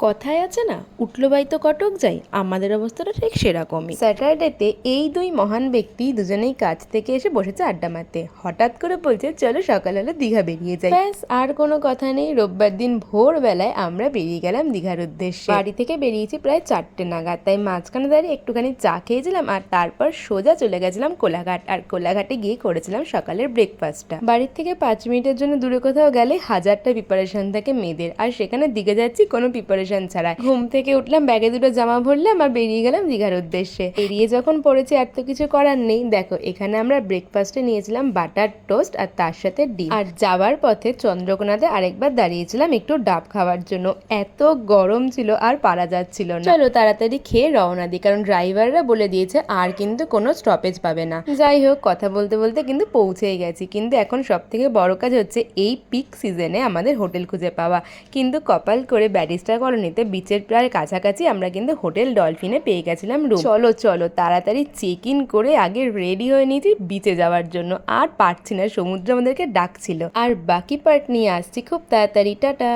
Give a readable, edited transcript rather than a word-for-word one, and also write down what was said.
কথায় আছে না, উঠলো বাই তো কটক যাই। আমাদের অবস্থাটা ঠিক সেরকমই। স্যাটারডেতে এই দুই মহান ব্যক্তি দুজনেই কাজ থেকে এসে বসেছে আড্ডা মারতে। হঠাৎ করে বলছে চলো সকাল হলে দীঘা বেরিয়ে যাই। ব্যাস আর কোনো কথা নেই। রোববার দিন ভোরবেলায় আমরা বেরিয়ে গেলাম দীঘার উদ্দেশ্যে। বাড়ি থেকে বেরিয়েছি প্রায় 4টে নাগাদ। তাই মাঝখানে দাঁড়িয়ে একটুখানি চা খেয়েছিলাম আর তারপর সোজা চলে গেছিলাম কোলাঘাট। আর কোলাঘাটে গিয়ে করেছিলাম সকালের ব্রেকফাস্টটা। বাড়ির থেকে 5 মিনিটের জন্য দূরে কোথাও গেলে হাজারটা প্রিপারেশন থাকে মেয়েদের, আর সেখানে দিঘা যাচ্ছি কোনো প্রিপারেশন ছাড়া। ঘুম থেকে উঠলাম, ব্যাগে দুটো জামা ভরলাম আর বেরিয়ে গেলাম দীঘার উদ্দেশ্যে। বেরিয়ে যখন পড়েছি আর তো কিছু করার নেই। দেখো এখানে আমরা ব্রেকফাস্টে নিয়েছিলাম বাটার টোস্ট আর তার সাথে ডিম। আর যাওয়ার পথে চন্দ্রকোনাতে আরেকবার দাঁড়িয়েছিলাম একটু ডাব খাওয়ার জন্য। এত গরম ছিল আর পারা যাচ্ছিল না। চলো তাড়াতাড়ি খেয়ে রওনা দিই, কারণ ড্রাইভাররা বলে দিয়েছে আর কিন্তু কোনো স্টপেজ পাবে না। যাই হোক, কথা বলতে বলতে কিন্তু পৌঁছেই গেছি। কিন্তু এখন সব থেকে বড় কাজ হচ্ছে এই পিক সিজনে আমাদের হোটেল খুঁজে পাওয়া। কিন্তু কপাল করে ব্যারিস্টার কলোনিতে বিচের প্রায় কাছাকাছি আমরা কিন্তু হোটেল ডলফিনে পেয়ে গেছিলাম রুম। চলো চলো তাড়াতাড়ি চেক ইন করে আগে রেডি হয়ে নিয়েছি বিচে যাওয়ার জন্য। আর পারছি না, সমুদ্র আমাদেরকে ডাকছিল। আর বাকি পার্ট নিয়ে আসছি খুব তাড়াতাড়ি। টাটা।